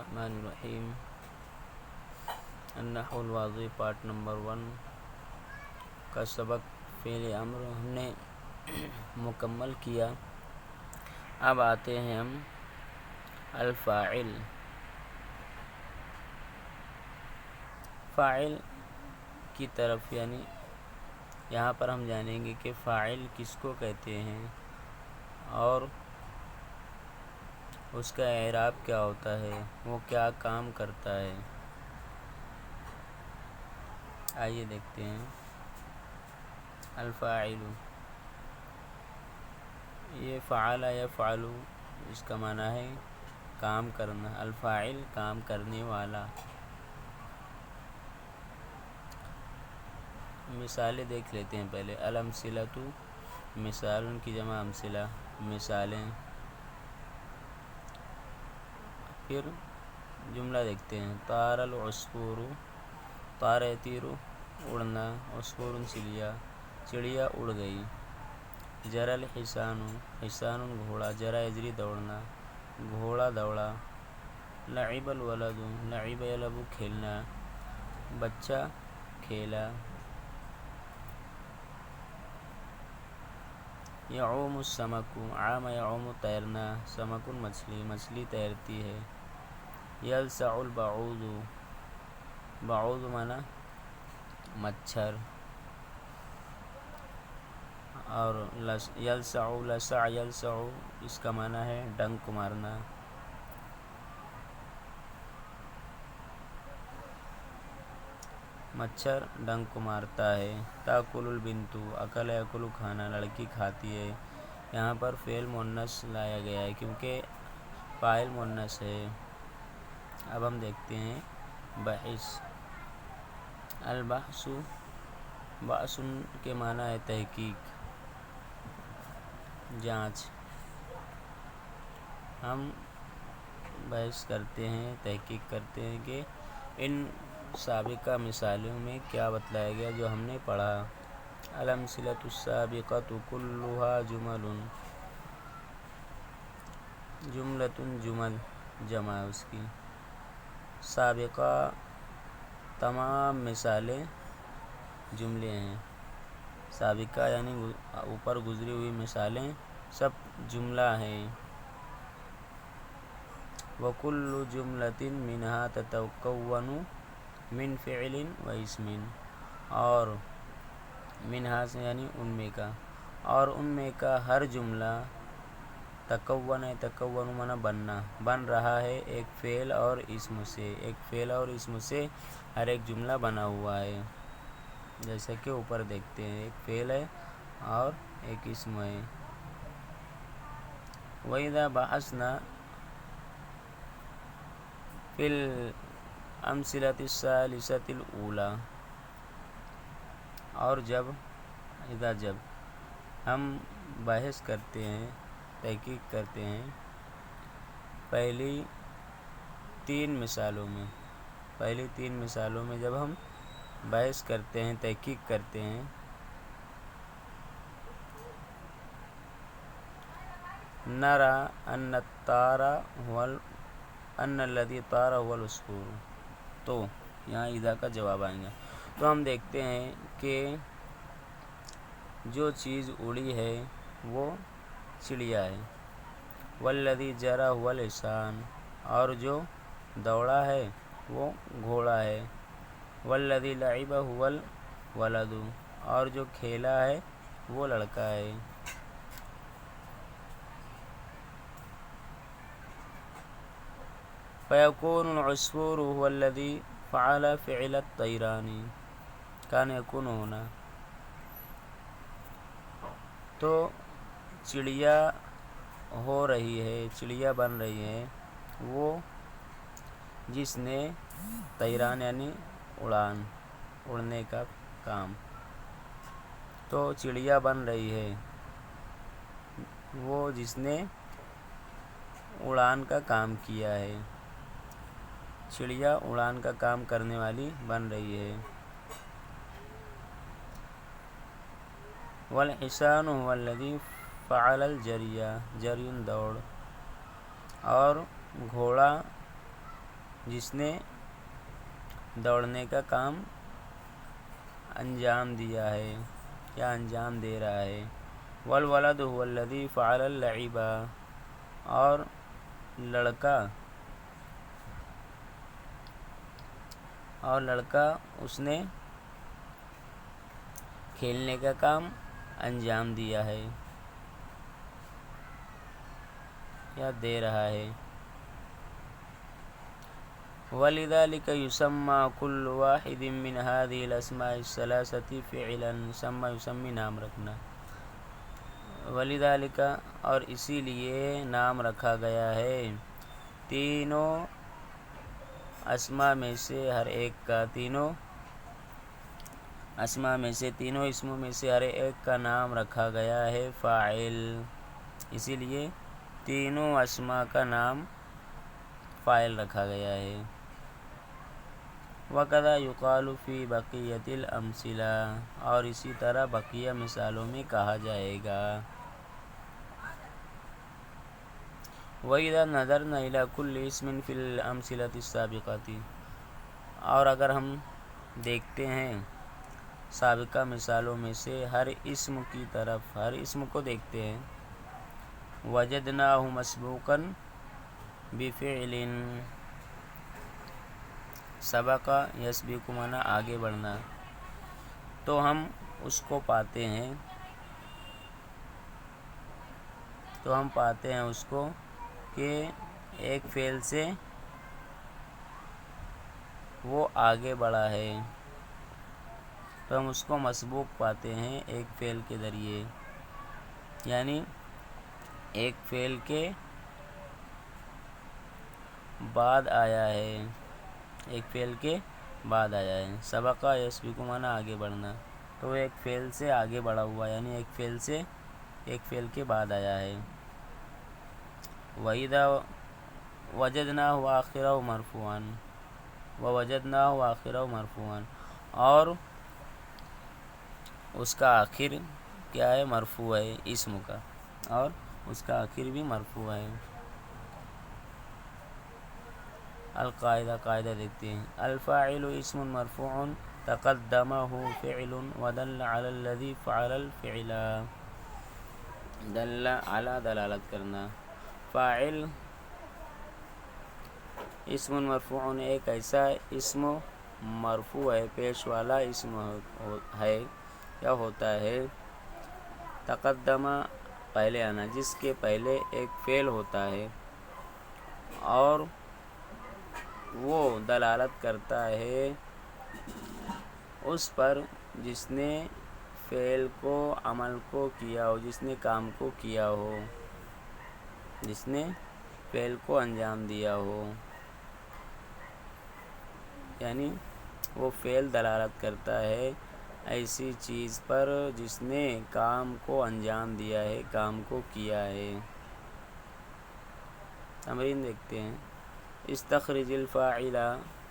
الرحمن الرحیم النحو الواضح part number 1 کا سبق فعل امر ہم نے مکمل کیا۔ اب آتے ہیں ہم الفاعل۔ فاعل کی طرف، یعنی یہاں پر ہم جانیں گے کہ فاعل کس کو کہتے ہیں اور اس کا اعراب کیا ہوتا ہے، وہ کیا کام کرتا ہے۔ آئیے دیکھتے ہیں۔ الفاعل، یہ فعل یفعل، اس کا معنی ہے کام کرنا۔ الفاعل کام کرنے والا۔ مثالیں دیکھ لیتے ہیں پہلے۔ الامثلۃ مثال، ان کی جمع امثلہ، مثالیں۔ پھر جملہ دیکھتے ہیں۔ طار العصفور، طار یطیر اڑنا، عصفور چڑیا اڑ گئی۔ جرى الحصان، حصان گھوڑا، جرى یجری دوڑنا، گھوڑا دوڑا۔ لعب الولد، لعب یلعب کھیلنا، بچہ کھیلا۔ یعوم السمک، عام یعوم تیرنا، سمک مچھلی، مچھلی تیرتی ہے۔ یلسع البعوض، بعوض معنی مچھر، اور یلسع، لسع یلسع، اس کا معنی ہے ڈنک مارنا۔ مچھر ڈنک مارتا ہے۔ تاکل البنت، اکل یاکل کھانا، لڑکی کھاتی ہے۔ یہاں پر فعل مؤنث لایا گیا ہے کیونکہ فاعل مؤنث ہے۔ اب ہم دیکھتے ہیں بحث۔ البحث، بحث کے معنی ہے تحقیق، جانچ۔ ہم بحث کرتے ہیں، تحقیق کرتے ہیں کہ ان سابقہ مثالوں میں کیا بتلایا گیا جو ہم نے پڑھا۔ الامثلۃ السابقۃ کلھا جمل، جملۃ جمل جمع اس کی۔ سابقہ تمام مثالیں جملے ہیں۔ سابقہ یعنی اوپر گزری ہوئی مثالیں سب جملہ ہیں۔ وَكُلُّ جُمْلَةٍ مِنْهَا تَتَكَوَّنُ مِنْ فِعْلٍ وَاسْمٍ، اور منہا سے یعنی ان میں کا، اور ان میں کا ہر جملہ تکون، تکون معنی بننا، بن رہا ہے ایک فعل اور اسم سے۔ ایک فعل اور اسم سے ہر ایک جملہ بنا ہوا ہے، جیسا کہ اوپر دیکھتے ہیں، ایک فعل ہے اور ایک اسم ہے۔ وَإِذَا بَحَثْنَا فِي الْأَمْثِلَةِ الثَّالِثَةِ الْأُولَىٰ، اور جب ہم بحث کرتے ہیں، تحقیق کرتے ہیں پہلی تین مثالوں میں جب ہم بحث کرتے ہیں، تحقیق کرتے ہیں، نَرَىٰ أَنَّ الَّذِي طَارَ هُوَ الْعَصْفُورُ، تو یہاں اذا کا جواب آئیں گا۔ تو ہم دیکھتے ہیں کہ جو چیز اڑی ہے وہ چڑیا ہے۔ وَالَّذِي جَرَىٰ هُوَ الْحِصَانُ، اور جو دوڑا ہے وہ گھوڑا ہے۔ وَالَّذِي لَعِبَ هُوَ الْوَلَدُ، اور جو کھیلا ہے وہ لڑکا ہے۔ فَيَكُونُ الْعَصْفُورُ هُوَ الَّذِي فَعَلَ فِعْلَ الطَّيْرَانِ، كَانَ يَكُونُ ہونا۔ تو چڑیا ہو رہی ہے، چڑیا بن رہی ہے وہ جس نے طیران یعنی اڑنے کا کام، تو چڑیا بن رہی ہے وہ جس نے اڑان کا کام کیا ہے۔ چڑیا اڑان کا کام کرنے والی بن رہی ہے۔ والحصان هو الذي فعل الجري، جری دوڑ، اور گھوڑا جس نے دوڑنے کا کام انجام دیا ہے یا انجام دے رہا ہے۔ والولد هو الذی فعل اللعب، اور لڑکا اس نے کھیلنے کا کام انجام دیا ہے یا دے رہا ہے۔ وَلِذَلِكَ يُسَمَّى كُلُّ وَاحِدٍ مِّنْ هَذِهِ الْأَسْمَاءِ الثَّلَاثَةِ فِعْلًا يسمى نام رکھنا۔ وَلِذَلِكَ اور اسی لیے نام رکھا گیا ہے تینوں اسماء میں سے ہر ایک کا، تینوں اسماء میں سے، تینوں اسموں میں سے ہر ایک کا نام رکھا گیا ہے فاعل، اسی لیے تینوں اسماء کا نام فاعل رکھا گیا ہے۔ وَكَذَا يُقَالُ فِي بَقِيَّةِ الْأَمْثِلَةِ، اور اسی طرح بقیہ مثالوں میں کہا جائے گا۔ وَإِذَا نَظَرْنَا إِلَى كُلِّ اسْمٍ فِي الْأَمْثِلَةِ السَّابِقَةِ، اور اگر ہم دیکھتے ہیں سابقہ مثالوں میں سے ہر اسم کی طرف، ہر اسم کو دیکھتے ہیں، وَجَدْنَاهُ مَسْبُوقًا بِفِعْلٍ، سبق یسبق معنی آگے بڑھنا، تو ہم اس کو پاتے ہیں، اس کو کہ ایک فعل سے وہ آگے بڑھا ہے، تو ہم اس کو مسبوق پاتے ہیں ایک فعل کے ذریعے، یعنی ایک فعل کے بعد آیا ہے، ایک فعل کے بعد آیا ہے۔ سبق یسبق معنی آگے بڑھنا، تو وہ ایک فعل سے آگے بڑھا ہوا، یعنی ایک فعل کے بعد آیا ہے۔ وَإِذَا وَجَدْنَاهُ آخِرَهُ مَرْفُوعًا، وَوَجَدْنَاهُ آخِرَهُ مَرْفُوعًا، اور اس کا آخر کیا ہے؟ مرفوع ہے اسم کا، اور اس کا آخر بھی مرفوع ہے۔ القاعدہ، قاعدہ دیکھتے ہیں۔ الفاعل اسم مرفوع تقدمہ فعل ودل علی الذی فعل الفعل، دل علی دلالت کرنا۔ فاعل اسم مرفوع ایک ایسا اسم مرفوع ہے، پیش والا اسم ہے یا ہوتا ہے، تقدمہ پہلے آنا، جس کے پہلے ایک فعل ہوتا ہے، اور وہ دلالت کرتا ہے اس پر جس نے فعل کو، عمل کو کیا ہو، جس نے کام کو کیا ہو، جس نے فعل کو انجام دیا ہو، یعنی وہ فعل دلالت کرتا ہے ایسی چیز پر جس نے کام کو انجام دیا ہے، کام کو کیا ہے۔ تمرین دیکھتے ہیں۔ استخرج الفاعل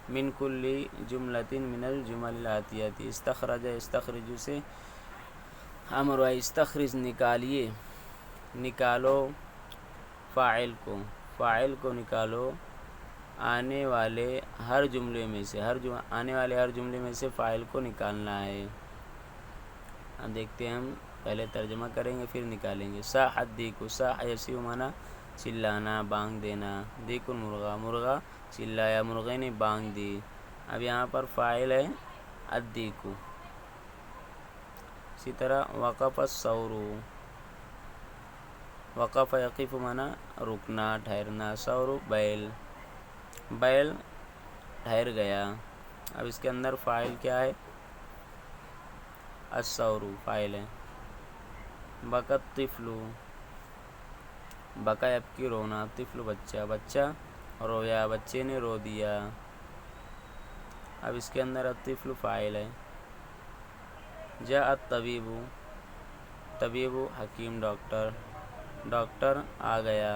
من کل جملۃ من الجمل الآتیہ۔ استخرج، استخرج سے امر و استخرج نکالیے، نکالو فاعل کو نکالو آنے والے ہر جملے میں سے فاعل کو نکالنا ہے۔ ہم دیکھتے ہیں، ہم پہلے ترجمہ کریں گے پھر نکالیں گے۔ صاح الدیک، صاح یصیح معنی چلانا، بانگ دینا۔ دیک المرغہ، مرغہ چلایا، مرغے نے بانگ دی۔ اب یہاں پر فاعل ہے الدیک۔ اسی طرح وقف الثور، وقف یقف معنی رکنا، ٹھہرنا۔ ثور بیل، بیل ٹھہر گیا۔ اب اس کے اندر فاعل کیا ہے؟ الثور فاعل ہے۔ بکى الطفل، بکا یبکی رونا، طفل بچہ، بچہ رویا، بچے نے رو دیا۔ اب اس کے اندر الطفل فاعل ہے۔ جاء الطبیب، طبیب حکیم، ڈاکٹر، ڈاکٹر آ گیا۔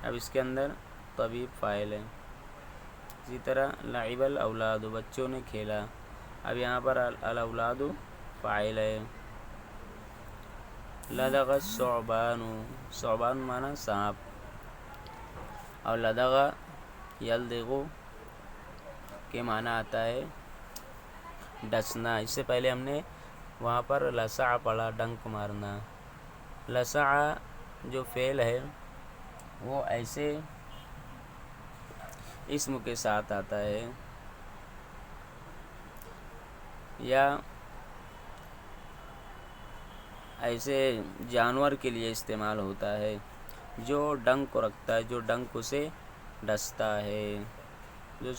اب اس کے اندر طبیب فاعل ہے۔ اسی طرح لعب الاولاد، بچوں نے کھیلا۔ اب یہاں پر الاولاد فاعل ہے۔ لدغ الثعبان، ثعبان معنی سانپ، اور لدغ یلدغ کے معنی آتا ہے ڈسنا. اس سے پہلے ہم نے وہاں پر لسع پڑھا ڈنک مارنا. لسع جو فعل ہے وہ ایسے اسم کے ساتھ آتا ہے یا ایسے جانور کے لیے استعمال ہوتا ہے جو ڈنک کو رکھتا ہے، جو ڈنک اسے ڈستا ہے، جو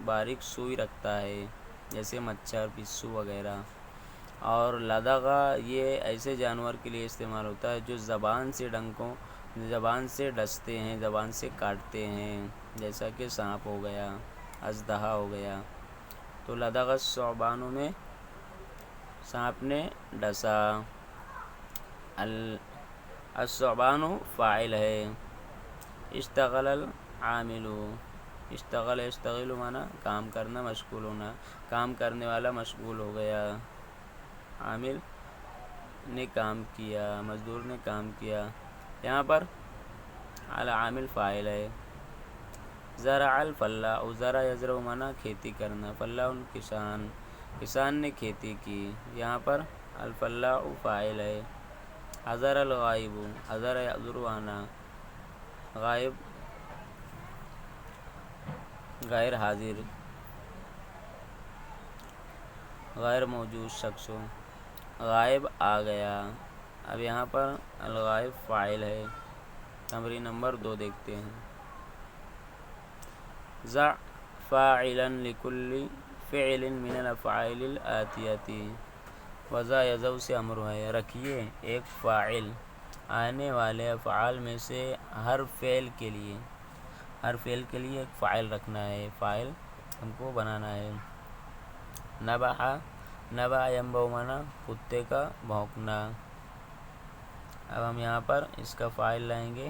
باریک سوئی رکھتا ہے جیسے مچھر، پسو وغیرہ. اور لدغا یہ ایسے جانور کے لیے استعمال ہوتا ہے جو زبان سے ڈستے ہیں، زبان سے کاٹتے ہیں، جیسا کہ سانپ ہو گیا، اژدہا ہو گیا. تو لدغ الثعبان میں سانپ نے ڈسا. الثعبان فاعل ہے. اشتغل العامل، اشتغل یشتغل معنی کام کرنا، مشغول ہونا، کام کرنے والا مشغول ہو گیا. عامل نے کام کیا، مزدور نے کام کیا. یہاں پر العامل فاعل ہے. زرع الفلاح، زرع یزرع معنی کھیتی کرنا، فلاح کسان، کسان نے کھیتی کی. یہاں پر الفلاح فاعل ہے. حضر الغائب، حضر یحضر آنا، غائب غیر حاضر، غیر موجود شخص، غائب آ گیا. اب یہاں پر الغائب فاعل ہے. تمرین نمبر 2 دیکھتے ہیں. ضع فاعلا لكل فعل من الافعال الآتیۃ. وضع یضع سے امر ہے، رکھیے ایک فاعل آنے والے افعال میں سے ہر فعل کے لیے، ہر فعل کے لیے ایک فاعل رکھنا ہے، فاعل ہم کو بنانا ہے. نبح، نبح ینبح معنی کتے کا بھونکنا. اب ہم یہاں پر اس کا فاعل لائیں گے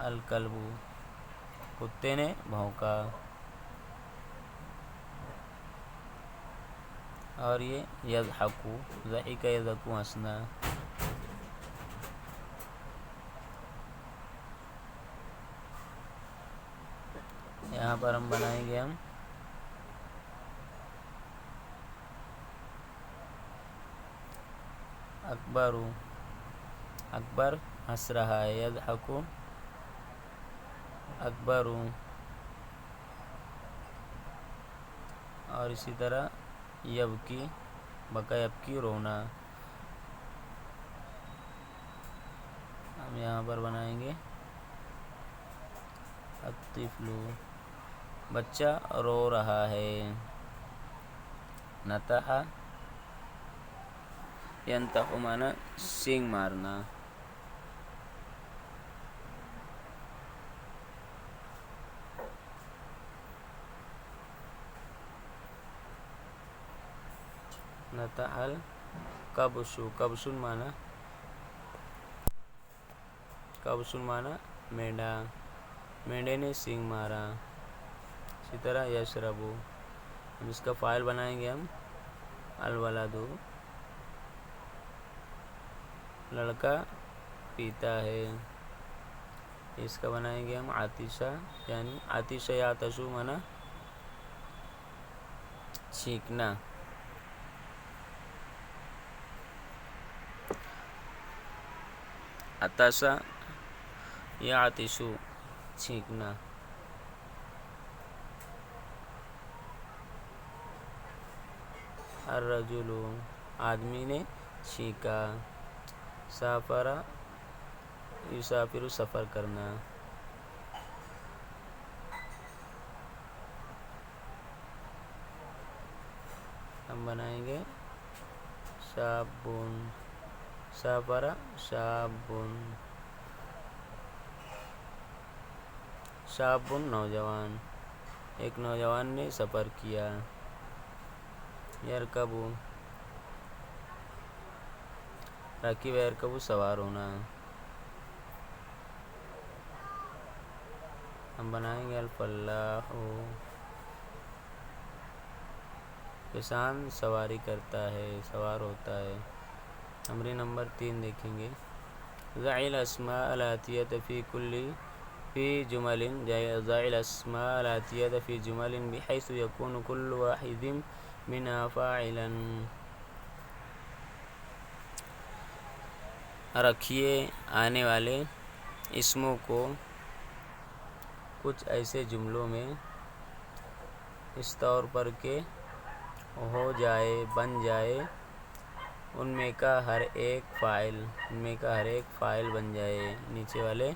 الکلب، کتے نے بھونکا. اور یہ یضحک، ضحک یضحک ہنسنا. یہاں پر ہم بنائیں گے اکبر، اکبر ہنس رہا ہے، یضحک اکبر. اور اسی طرح یبکی، بکا یبکی رونا. ہم یہاں پر بنائیں گے الطفل، بچہ رو رہا ہے. نطح ینطح معنی سینگ مارنا. نطح الکبش، کبش معنی، کبش معنی مینڈا، مینڈے نے سینگ مارا. اسی طرح یشرب، ہم اس کا فاعل بنائیں گے ہم الولد، لڑکا پیتا ہے. اس کا بنائیں گے ہم عطشہ، یعنی عطشہ یعطش معنی چھینکنا. عطش یعطش چھینکنا. الرجل، آدمی نے چھینکا. سافر یسافر سفر کرنا. ہم بنائیں گے شاب، سافر شاب، شاب نوجوان، ایک نوجوان نے سفر کیا. یرکب، راکب یرکب سوار ہونا. ہم بنائیں گے الفلاح، کسان سواری کرتا ہے، سوار ہوتا ہے. تمرین نمبر 3 دیکھیں گے. ضع الأسماء الآتية في جمل ضع الأسماء الآتية في جمل بحيث يكون كل واحد منها فاعلا. رکھیے آنے والے اسموں کو کچھ ایسے جملوں میں اس طور پر کہ بن جائے ان میں کا ہر ایک فاعل بن جائے. نیچے والے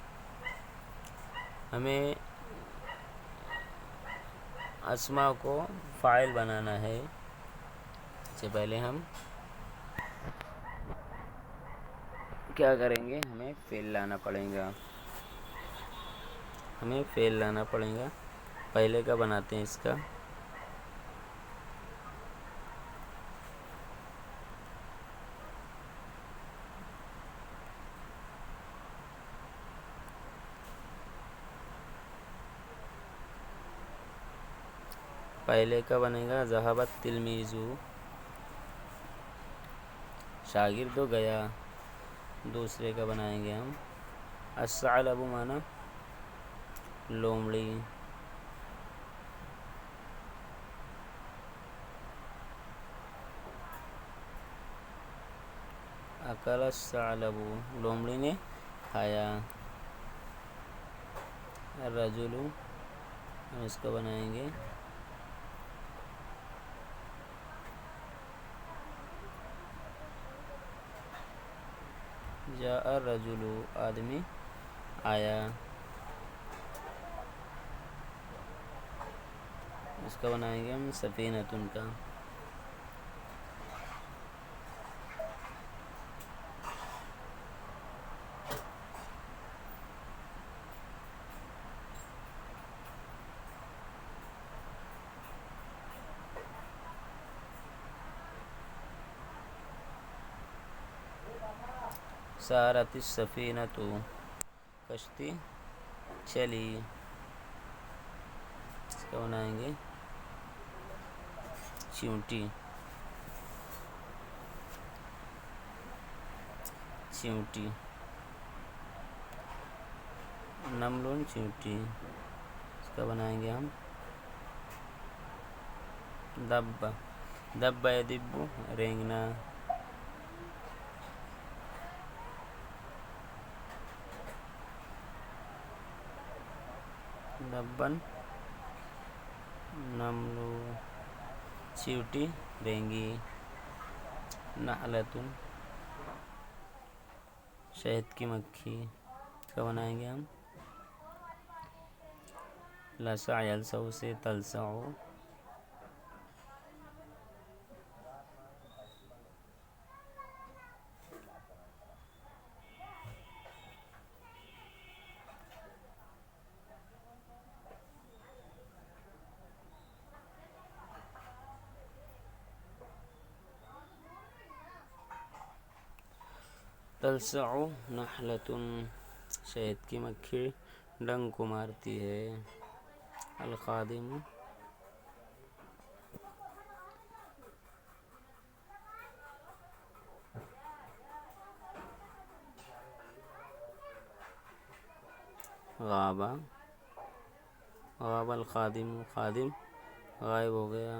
ہمیں اسماء کو فاعل بنانا ہے. اس سے پہلے ہم کیا کریں گے؟ ہمیں فعل لانا پڑے گا. پہلے کا بناتے ہیں اس کا. پہلے کا بنے گا ذهب التلمیذ، شاگرد گیا. دوسرے کا بنائیں گے ہم الثعلب مانا لومڑی. اکل الثعلب، لومڑی نے کھایا. الرجل، ہم اس کا بنائیں گے جاء الرجل، آدمی آیا. اس کا بنائیں گے ہم سفینۃ کا. سارت السفینۃ، کشتی چلی. اس کا بنائیں گے چیونٹی. نمل چیونٹی. اس کا بنائیں گے ہم دب یدب، رینگنا. دبن نمل، چیونٹی رینگی. نحلۃ، شہد کی مکھی. اس کا بنائیں گے ہم لسع، یلسع سے تلسع. تلسع نحلۃ، شہد کی مکھی ڈنک کو مارتی ہے. الخادم، غاب الخادم، خادم غائب ہو گیا.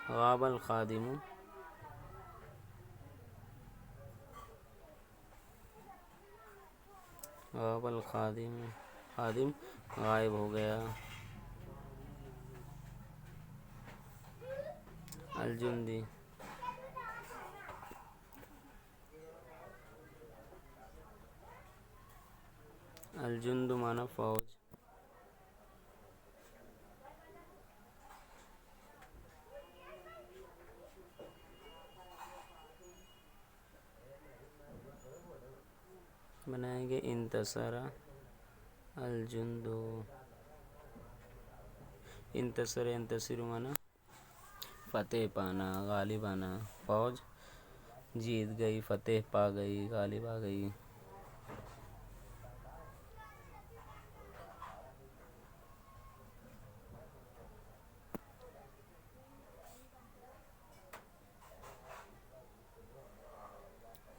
غاب الخادم، خادم غائب ہو گیا. الجندی، الجند مانا فوج. بنائیں گے انتصر الجند. انتصر ینتصر مانا فتح پانا، غالب آنا. فوج جیت گئی، فتح پا گئی، غالب آ گئی.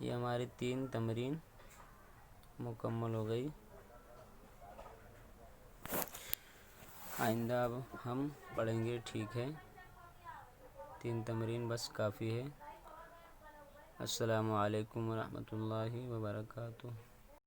یہ ہماری 3 تمرین مکمل ہو گئی۔ آئندہ اب ہم پڑھیں گے، ٹھیک ہے؟ 3 تمرین بس کافی ہے۔ السلام علیکم ورحمۃ اللہ وبرکاتہ۔